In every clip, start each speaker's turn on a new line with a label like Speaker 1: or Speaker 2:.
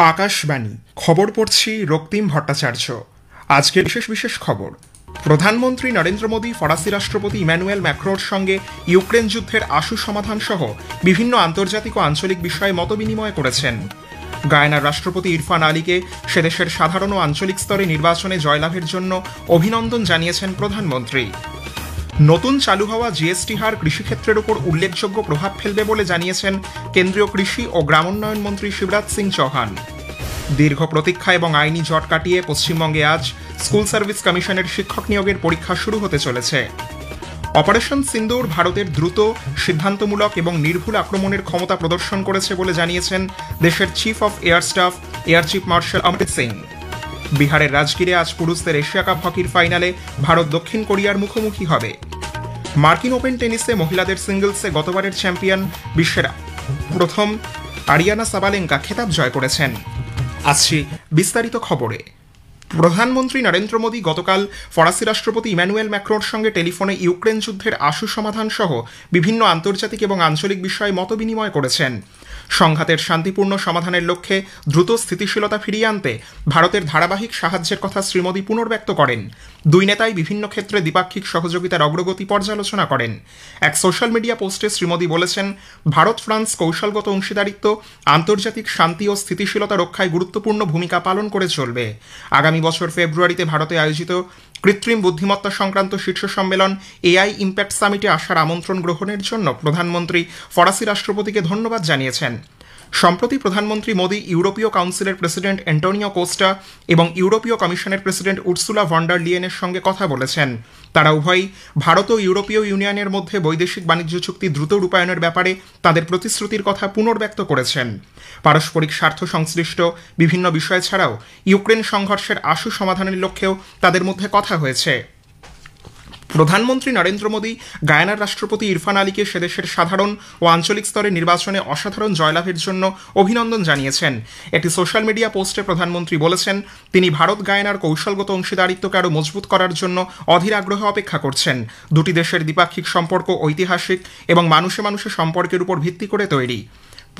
Speaker 1: আকাশবাণী খবর পড়ছি রক্তিম ভট্টাচার্য। আজকের বিশেষ খবর। প্রধানমন্ত্রী নরেন্দ্র মোদী ফরাসি রাষ্ট্রপতি ইম্যানুয়েল ম্যাক্রোর সঙ্গে ইউক্রেন যুদ্ধের আশু সমাধান সহ বিভিন্ন আন্তর্জাতিক ও আঞ্চলিক বিষয়ে মতবিনিময় করেছেন। গায়ানার রাষ্ট্রপতি ইরফান আলীকে সেদেশের সাধারণ ও আঞ্চলিক স্তরে নির্বাচনে জয়লাভের জন্য অভিনন্দন জানিয়েছেন প্রধানমন্ত্রী। নতুন চালু হওয়া জিএসটি হার কৃষিক্ষেত্রের উপর উল্লেখযোগ্য প্রভাব ফেলবে বলে জানিয়েছেন কেন্দ্রীয় কৃষি ও গ্রামোন্নয়ন মন্ত্রী শিবরাজ সিং চৌহান। দীর্ঘ প্রতীক্ষা এবং আইনি জট কাটিয়ে পশ্চিমবঙ্গে আজ স্কুল সার্ভিস কমিশনের শিক্ষক নিয়োগের পরীক্ষা শুরু হতে চলেছে। অপারেশন সিন্দুর ভারতের দ্রুত, সিদ্ধান্তমূলক এবং নির্ভুল আক্রমণের ক্ষমতা প্রদর্শন করেছে বলে জানিয়েছেন দেশের chief of air staff air chief marshal Amrit Singh. বিহারের রাজগীরে আজ পুরুষদের এশিয়া কাপ হকির ফাইনালে ভারত দক্ষিণ কোরিয়ার মুখোমুখি হবে। মার্কিন ওপেন টেনিসে মহিলাদের সিঙ্গলসে গতবারের চ্যাম্পিয়ন বিশ্বের প্রথম আরিয়ানা সাবালেঙ্কা খেতাব জয় করেছেন। আসছি বিস্তারিত খবরে। প্রধানমন্ত্রী নরেন্দ্র মোদী গতকাল ফরাসি রাষ্ট্রপতি ইম্যানুয়েল ম্যাক্রোর সঙ্গে টেলিফোনে ইউক্রেন যুদ্ধের আশু সমাধান সহ বিভিন্ন আন্তর্জাতিক এবং আঞ্চলিক বিষয়ে মতবিনিময় করেছেন। সংঘাতের শান্তিপূর্ণ সমাধানের লক্ষ্যে দ্রুত স্থিতিশীলতা ফিরিয়ে আনতে ভারতের ধারাবাহিক সাহায্যের কথা শ্রী মোদী পুনর্ব্যক্ত করেন। দুই নেতাই বিভিন্ন ক্ষেত্রে দ্বিপাক্ষিক সহযোগিতার অগ্রগতি পর্যালোচনা করেন। এক সোশ্যাল মিডিয়া পোস্টে শ্রী মোদী বলেছেন, ভারত ফ্রান্স কৌশলগত অংশীদারিত্ব আন্তর্জাতিক শান্তি ও স্থিতিশীলতা রক্ষায় গুরুত্বপূর্ণ ভূমিকা পালন করে চলবে। আগামী বছর ফেব্রুয়ারিতে ভারতে আয়োজিত কৃত্রিম বুদ্ধিমত্তা সংক্রান্ত শীর্ষ সম্মেলন এআই ইম্প্যাক্ট সামিটে আসার আমন্ত্রণ গ্রহণের জন্য প্রধানমন্ত্রী ফরাসি রাষ্ট্রপতিকে ধন্যবাদ জানিয়েছেন। সম্প্রতি প্রধানমন্ত্রী মোদী ইউরোপীয় কাউন্সিলের প্রেসিডেন্ট অ্যান্টোনিও কোস্টা এবং ইউরোপীয় কমিশনের প্রেসিডেন্ট উর্সুলা ভন ডার লিয়েনের সঙ্গে কথা বলেছেন। তারা উভয়ই ভারত ও ইউরোপীয় ইউনিয়নের মধ্যে বৈদেশিক বাণিজ্য চুক্তি দ্রুত রূপায়ণের ব্যাপারে তাদের প্রতিশ্রুতির কথা পুনর্ব্যক্ত করেছেন। পারস্পরিক স্বার্থ সংশ্লিষ্ট বিভিন্ন বিষয় ছাড়াও ইউক্রেন সংঘর্ষের আশু সমাধানের লক্ষ্যেও তাদের মধ্যে কথা হয়েছে। প্রধানমন্ত্রী নরেন্দ্র মোদী গায়ানার রাষ্ট্রপতি ইরফান আলীকে সেদেশের সাধারণ ও আঞ্চলিক স্তরে নির্বাচনে অসাধারণ জয়লাভের জন্য অভিনন্দন জানিয়েছেন। একটি সোশ্যাল মিডিয়া পোস্টে প্রধানমন্ত্রী বলেছেন, তিনি ভারত গায়ানার কৌশলগত অংশীদারিত্বকে আরও মজবুত করার জন্য অধীর আগ্রহে অপেক্ষা করছেন। দুটি দেশের দ্বিপাক্ষিক সম্পর্ক ঐতিহাসিক এবং মানুষে মানুষে সম্পর্কের উপর ভিত্তি করে তৈরি।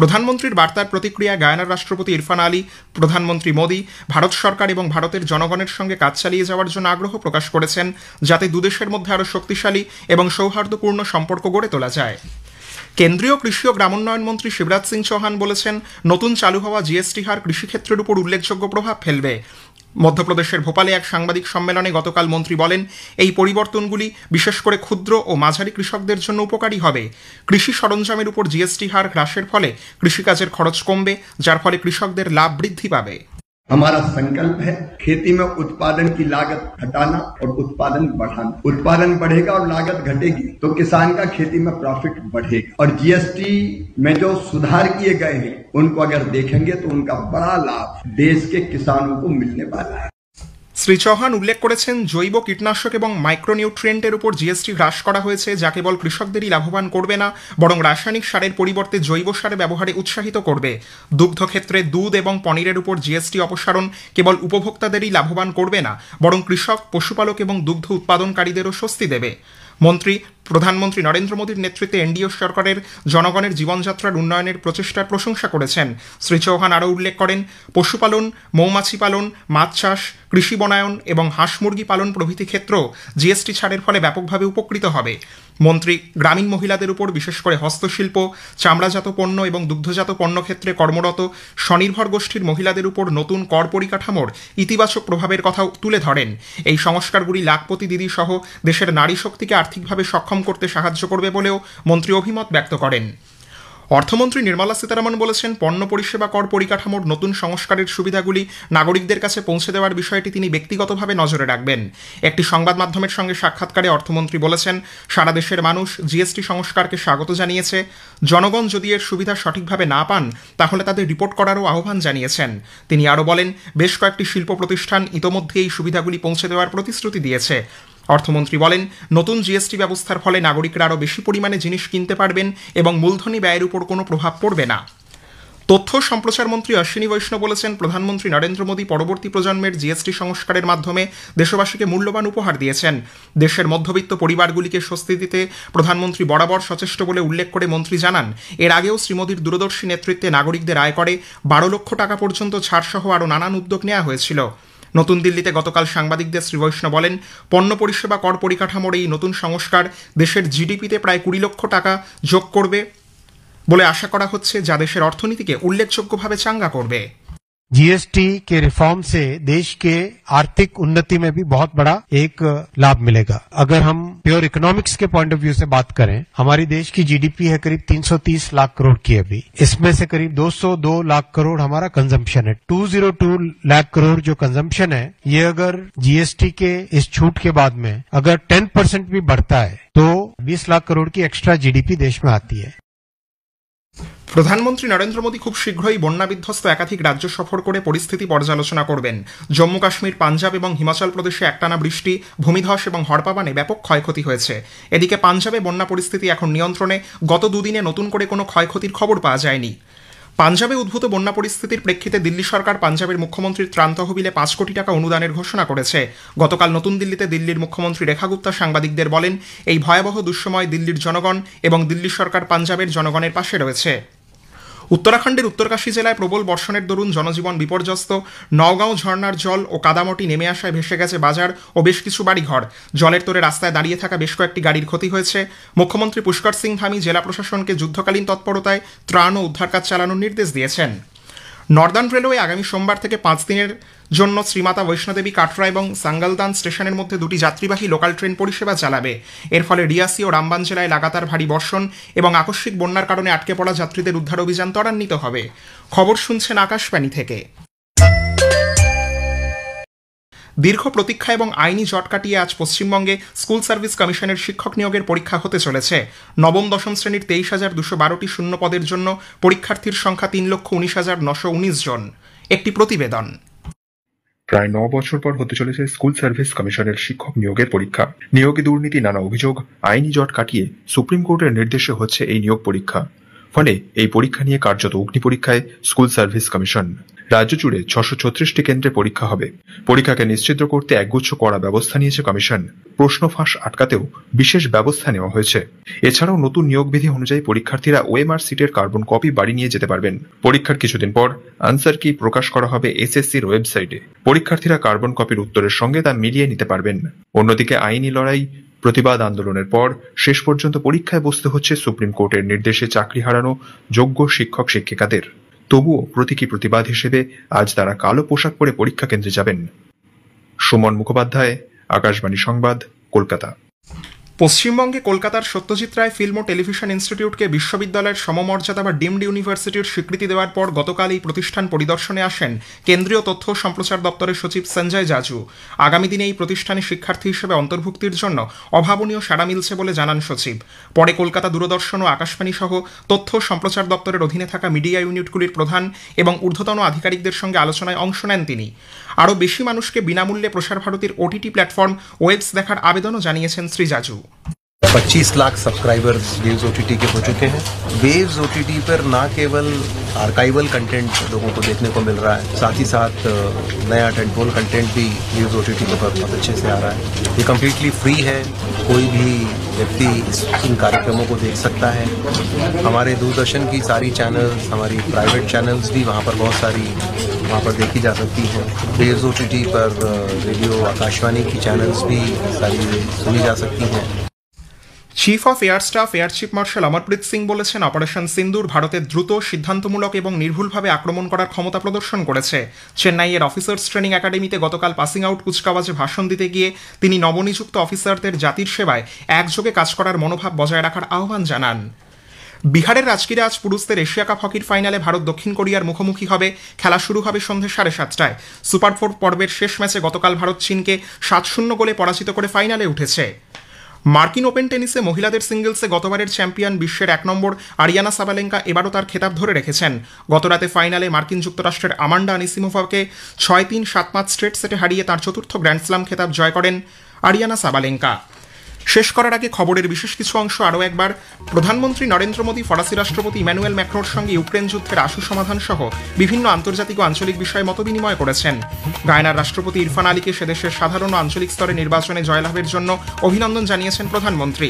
Speaker 1: প্রধানমন্ত্রীর বার্তার প্রতিক্রিয়া গায়ানার রাষ্ট্রপতি ইরফান আলী প্রধানমন্ত্রী মোদী ভারত সরকার এবং ভারতের জনগণের সঙ্গে কাজ চালিয়ে যাওয়ার জন্য আগ্রহ প্রকাশ করেছেন, যাতে দুদেশের মধ্যে আরও শক্তিশালী এবং সৌহার্দ্যপূর্ণ সম্পর্ক গড়ে তোলা যায়। কেন্দ্রীয় কৃষি ও গ্রামোন্নয়ন মন্ত্রী শিবরাজ সিং চৌহান বলেছেন, নতুন চালু হওয়া জিএসটি হার কৃষিক্ষেত্রের উপর উল্লেখযোগ্য প্রভাব ফেলবে। মধ্যপ্রদেশের ভোপালে এক সাংবাদিক সম্মেলনে গতকাল মন্ত্রী বলেন, এই পরিবর্তনগুলি বিশেষ করে ক্ষুদ্র ও মাঝারি কৃষকদের জন্য উপকারী হবে। কৃষি সরঞ্জামের উপর জিএসটি হার হ্রাসের ফলে কৃষিকাজের খরচ কমবে, যার ফলে কৃষকদের লাভ বৃদ্ধি পাবে।
Speaker 2: हमारा संकल्प है खेती में उत्पादन की लागत घटाना और उत्पादन बढ़ाना। उत्पादन बढ़ेगा और लागत घटेगी तो किसान का खेती में प्रॉफिट बढ़ेगा। और जीएसटी में जो सुधार किए गए हैं उनको अगर देखेंगे तो उनका बड़ा लाभ देश के किसानों को मिलने वाला है।
Speaker 1: শ্রী চৌহান উল্লেখ করেছেন, জৈব কীটনাশক এবং মাইক্রোনিউট্রিয়েন্টের উপর জিএসটি হ্রাস করা হয়েছে, যা কেবল কৃষকদেরই লাভবান করবে না, বরং রাসায়নিক সারের পরিবর্তে জৈব সার ব্যবহারে উৎসাহিত করবে। দুগ্ধ ক্ষেত্রে দুধ এবং পনিরের উপর জিএসটি অপসারণ কেবল উপভোক্তাদেরই লাভবান করবে না, বরং কৃষক, পশুপালক এবং দুগ্ধ উৎপাদনকারীদেরও স্বস্তি দেবে। প্রধানমন্ত্রী নরেন্দ্র মোদীর নেতৃত্বে এনডিএ সরকারের জনগণের জীবনযাত্রার উন্নয়নের প্রচেষ্টার প্রশংসা করেছেন। শ্রী চৌহান আরও উল্লেখ করেন, পশুপালন, মৌমাছি পালন, মাছ চাষ, কৃষি বনায়ন এবং হাঁস মুরগি পালন প্রভৃতি ক্ষেত্রেও জিএসটি ছাড়ের ফলে ব্যাপকভাবে উপকৃত হবে। মন্ত্রী গ্রামীণ মহিলাদের উপর, বিশেষ করে হস্তশিল্প, চামড়াজাত পণ্য এবং দুগ্ধজাত পণ্য ক্ষেত্রে কর্মরত স্বনির্ভর গোষ্ঠীর মহিলাদের উপর নতুন কর পরিকাঠামোর ইতিবাচক প্রভাবের কথাও তুলে ধরেন। এই সংস্কারগুলি লাখপতি দিদি সহ দেশের নারী শক্তিকে আর্থিকভাবে সক্ষম করতে সাহায্য করবে বলেও মন্ত্রী অভিমত ব্যক্ত করেন। অর্থমন্ত্রী নির্মলা সীতারামন বলেছেন, পণ্য পরিষেবা কর পরিকাঠামোর নতুন সংস্কারের সুবিধাগুলি নাগরিকদের কাছে পৌঁছে দেওয়ার বিষয়টি তিনি ব্যক্তিগতভাবে নজরে রাখবেন। একটি সংবাদ মাধ্যমের সঙ্গে সাক্ষাৎকারে অর্থমন্ত্রী বলেছেন, সারা দেশের মানুষ জিএসটি সংস্কারকে স্বাগত জানিয়েছে। জনগণ যদি এর সুবিধা সঠিকভাবে না পান তাহলে তাদের রিপোর্ট করারও আহ্বান জানিয়েছেন। তিনি আরও বলেন, বেশ কয়েকটি শিল্প প্রতিষ্ঠান ইতোমধ্যে এই সুবিধাগুলি পৌঁছে দেওয়ার প্রতিশ্রুতি দিয়েছে। অর্থমন্ত্রী বলেন, নতুন জিএসটি ব্যবস্থার ফলে নাগরিকরা আরও বেশি পরিমাণে জিনিস কিনতে পারবেন এবং মূলধনী ব্যয়ের উপর কোনো প্রভাব পড়বে না। তথ্য সম্প্রচার মন্ত্রী অশ্বিনী বৈষ্ণব বলেছেন, প্রধানমন্ত্রী নরেন্দ্র মোদী পরবর্তী প্রজন্মের জিএসটি সংস্কারের মাধ্যমে দেশবাসীকে মূল্যবান উপহার দিয়েছেন। দেশের মধ্যবিত্ত পরিবারগুলিকে স্বস্তি দিতে প্রধানমন্ত্রী বরাবর সচেষ্ট বলে উল্লেখ করে মন্ত্রী জানান, এর আগেও শ্রী মোদীর দূরদর্শী নেতৃত্বে নাগরিকদের আয়করে 12 লক্ষ টাকা পর্যন্ত ছাড়সহ আরও নানান উদ্যোগ নেওয়া হয়েছিল। নতুন দিল্লিতে গতকাল সাংবাদিকদের শ্রী বৈষ্ণব বলেন, পণ্য পরিষেবা কর পরিকাঠামোর এই নতুন সংস্কার দেশের জিডিপিতে প্রায় 20 লক্ষ টাকা যোগ করবে বলে আশা করা হচ্ছে, যা দেশের অর্থনীতিকে উল্লেখযোগ্যভাবে চাঙ্গা করবে।
Speaker 3: जीएसटी के रिफॉर्म से देश के आर्थिक उन्नति में भी बहुत बड़ा एक लाभ मिलेगा। अगर हम प्योर इकोनॉमिक्स के पॉइंट ऑफ व्यू से बात करें, हमारी देश की जीडीपी है करीब 330 लाख करोड़ की अभी। इसमें से करीब 202 लाख करोड़ हमारा कंजम्पशन है। 202 लाख करोड़ जो कंजम्पशन है, ये अगर जीएसटी के इस छूट के बाद में अगर 10% भी बढ़ता है तो 20 लाख करोड़ की एक्स्ट्रा जीडीपी देश में आती है।
Speaker 1: প্রধানমন্ত্রী নরেন্দ্র মোদী খুব শীঘ্রই বন্যা বিধ্বস্ত একাধিক রাজ্য সফর করে পরিস্থিতি পর্যালোচনা করবেন। জম্মু কাশ্মীর, পাঞ্জাব এবং হিমাচল প্রদেশে একটানা বৃষ্টি, ভূমিধস এবং হড়পাবানে ব্যাপক ক্ষয়ক্ষতি হয়েছে। এদিকে পাঞ্জাবে বন্যা পরিস্থিতি এখন নিয়ন্ত্রণে। গত দুদিনে নতুন করে কোনো ক্ষয়ক্ষতির খবর পাওয়া যায়নি। পাঞ্জাবে উদ্ভূত বন্যা পরিস্থিতির প্রেক্ষিতে দিল্লি সরকার পাঞ্জাবের মুখ্যমন্ত্রীর ত্রাণ তহবিলে 5 কোটি টাকা অনুদানের ঘোষণা করেছে। গতকাল নতুন দিল্লিতে দিল্লির মুখ্যমন্ত্রী রেখা গুপ্তা সাংবাদিকদের বলেন, এই ভয়াবহ দুঃসময় দিল্লির জনগণ এবং দিল্লি সরকার পাঞ্জাবের জনগণের পাশে রয়েছে। উত্তরাখণ্ডের উত্তরকাশী জেলায় প্রবল বর্ষণের দরুন জনজীবন বিপর্যস্ত। নওগাঁও ঝর্ণার জল ও কাদামাটি নেমে আসায় ভেসে গেছে বাজার ও বেশ কিছু বাড়িঘর। জলের তোরে রাস্তায় দাঁড়িয়ে থাকা বেশ কয়েকটি গাড়ির ক্ষতি হয়েছে। মুখ্যমন্ত্রী পুষ্কর সিং ধামি জেলা প্রশাসনকে যুদ্ধকালীন তৎপরতায় ত্রাণ ও উদ্ধার কাজ চালানোর নির্দেশ দিয়েছেন। নর্দার্ন রেলওয়ে আগামী সোমবার থেকে 5 দিনের জন্য শ্রীমাতা বৈষ্ণোদেবী কাটরা এবং সাঙ্গলদান স্টেশনের মধ্যে 2টি যাত্রীবাহী লোকাল ট্রেন পরিষেবা চালাবে। এর ফলে রিয়াসি ও রামবান জেলায় লাগাতার ভারী বর্ষণ এবং আকস্মিক বন্যার কারণে আটকে পড়া যাত্রীদের উদ্ধার অভিযান ত্বরান্বিত হবে। খবর শুনছেন আকাশবাণী থেকে। দীর্ঘ প্রতীক্ষা এবং আইনি জট কাটিয়ে আজ পশ্চিমবঙ্গে স্কুল সার্ভিস কমিশনের শিক্ষক নিয়োগের পরীক্ষা হতে চলেছে। নবম-দশম শ্রেণীর 23,212টি শূন্য পদের জন্য পরীক্ষার্থীর সংখ্যা 3,19,919 জন। একটি প্রতিবেদন।
Speaker 4: প্রায় 9 বছর পর হতে চলেছে স্কুল সার্ভিস কমিশনের শিক্ষক নিয়োগের পরীক্ষা। নিয়োগে দুর্নীতি, নানা অভিযোগ, আইনি জট কাটিয়ে সুপ্রিম কোর্টের নির্দেশে হচ্ছে এই নিয়োগ পরীক্ষা। ফলে এই পরীক্ষা নিয়ে কার্যত অগ্নি পরীক্ষায় স্কুল সার্ভিস কমিশন। রাজ্য জুড়ে 636টি কেন্দ্রে পরীক্ষা হবে। পরীক্ষাকে নিশ্চিত করতে একগুচ্ছ কড়া ব্যবস্থা নিয়েছে কমিশন। প্রশ্ন ফাঁস আটকাতেও বিশেষ ব্যবস্থা নেওয়া হয়েছে। এছাড়াও নতুন নিয়োগ বিধি অনুযায়ী পরীক্ষার্থীরা ওএমআর সিটের কার্বন কপি বাড়ি নিয়ে যেতে পারবেন। পরীক্ষার কিছুদিন পর আনসার কি প্রকাশ করা হবে এসএসসির ওয়েবসাইটে। পরীক্ষার্থীরা কার্বন কপির উত্তরের সঙ্গে তা মিলিয়ে নিতে পারবেন। অন্যদিকে আইনি লড়াই, প্রতিবাদ আন্দোলনের পর শেষ পর্যন্ত পরীক্ষায় বসতে হচ্ছে সুপ্রিম কোর্টের নির্দেশে চাকরি হারানো যোগ্য শিক্ষক শিক্ষিকাদের। তবুও প্রতীকী প্রতিবাদ হিসেবে আজ তারা কালো পোশাক পরে পরীক্ষা কেন্দ্রে যাবেন। সুমন মুখোপাধ্যায়, আকাশবাণী সংবাদ, কলকাতা।
Speaker 1: পশ্চিমবঙ্গে কলকাতার সত্যজিৎ রায় ফিল্ম ও টেলিভিশন ইনস্টিটিউটকে বিশ্ববিদ্যালয়ের সমমর্যাদা বা ডিমড ইউনিভার্সিটির স্বীকৃতি দেওয়ার পর গতকাল এই প্রতিষ্ঠান পরিদর্শনে আসেন কেন্দ্রীয় তথ্য ও সম্প্রচার দপ্তরের সচিব সঞ্জয় জাজু। আগামী দিনে এই প্রতিষ্ঠানে শিক্ষার্থী হিসেবে অন্তর্ভুক্তির জন্য অভাবনীয় সাড়া মিলছে বলে জানান সচিব। পরে কলকাতা দূরদর্শন ও আকাশবাণী সহ তথ্য ও সম্প্রচার দপ্তরের অধীনে থাকা মিডিয়া ইউনিটগুলির প্রধান এবং ঊর্ধ্বতন আধিকারিকদের সঙ্গে আলোচনায় অংশ নেন তিনি। আরও বেশি মানুষকে বিনামূল্যে প্রসার ভারতীর ওটিটি প্ল্যাটফর্ম ওয়েবস দেখার আবেদনও জানিয়েছেন Shri Jaju.
Speaker 5: 25 lakh subscribers waves OTT के हो चुके हैं। वेव्स ओटीटी पर ना केवल आर्काइवल कंटेंट लोगों को देखने को मिल रहा है, साथ ही साथ नया टेंटपोल कंटेंट भी वेव्स ओटीटी के पर बहुत अच्छे से आ रहा है। ये कम्प्लीटली फ्री है, कोई भी व्यक्ति इन कार्यक्रमों को देख सकता है। हमारे दूरदर्शन की सारी चैनल्स, हमारी प्राइवेट चैनल्स भी वहाँ पर बहुत सारी वहाँ पर देखी जा सकती हैं। वेव्स ओटीटी पर रेडियो आकाशवाणी की चैनल्स भी सारी सुनी जा सकती हैं।
Speaker 1: Chief of air staff air chief martial Amarpreet Singh বলেছেন, অপারেশন সিন্দুর ভারতের দ্রুত, সিদ্ধান্তমূলক এবং নির্ভুলভাবে আক্রমণ করার ক্ষমতা প্রদর্শন করেছে। চেন্নাইয়ের অফিসার্স ট্রেনিং একাডেমিতে গতকাল পাসিং আউট কুচকাওয়াজে ভাষণ দিতে গিয়ে তিনি নবনিযুক্ত অফিসারদের জাতির সেবায় একযোগে কাজ করার মনোভাব বজায় রাখার আহ্বান জানান। বিহারের রাজগীরে আজ পুরুষদের এশিয়া কাপ হকির ফাইনালে ভারত দক্ষিণ কোরিয়ার মুখোমুখি হবে। খেলা শুরু হবে সন্ধ্যে 7:30টায়। সুপার 4 পর্বের শেষ ম্যাচে গতকাল ভারত চীনকে 7-0 গোলে পরাজিত করে ফাইনালে উঠেছে। মার্কিন ওপেন টেনিসে মহিলাদের সিঙ্গলসে গতবারের চ্যাম্পিয়ন বিশ্বের 1 নম্বর আরিয়ানা সাবালেঙ্কা এবারও তার খেতাব ধরে রেখেছেন। গতরাতে ফাইনালে মার্কিন যুক্তরাষ্ট্রের আমান্ডা আনিসিমোভাকে 6-3, 7-5 স্ট্রেট সেটে হারিয়ে তার চতুর্থ গ্র্যান্ড স্লাম খেতাব জয় করেন আরিয়ানা সাবালেঙ্কা। শেষ করার আগে খবরের বিশেষ কিছু অংশ আরও একবার। প্রধানমন্ত্রী নরেন্দ্র মোদী ফরাসি রাষ্ট্রপতি ইম্যানুয়েল ম্যাক্রোর সঙ্গে ইউক্রেন যুদ্ধের আশু সমাধান সহ বিভিন্ন আন্তর্জাতিক ও আঞ্চলিক বিষয়ে মতবিনিময় করেছেন। গায়নার রাষ্ট্রপতি ইরফান আলীকে সে দেশের সাধারণ ও আঞ্চলিক স্তরে নির্বাচনে জয়লাভের জন্য অভিনন্দন জানিয়েছেন প্রধানমন্ত্রী।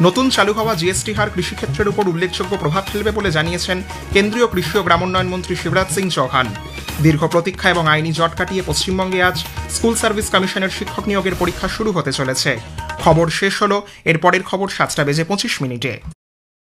Speaker 1: নতুন চালু হওয়া জিএসটি হার কৃষিক্ষেত্রের উপর উল্লেখযোগ্য প্রভাব ফেলবে বলে জানিয়েছেন কেন্দ্রীয় কৃষি ও গ্রামোন্নয়ন মন্ত্রী শিবরাজ সিং চৌহান। দীর্ঘ প্রতীক্ষা এবং আইনি জট কাটিয়ে পশ্চিমবঙ্গে আজ স্কুল সার্ভিস কমিশনের শিক্ষক নিয়োগের পরীক্ষা শুরু হতে চলেছে। খবর শেষ হলো, এর পরের খবর 7:25 মিনিটে।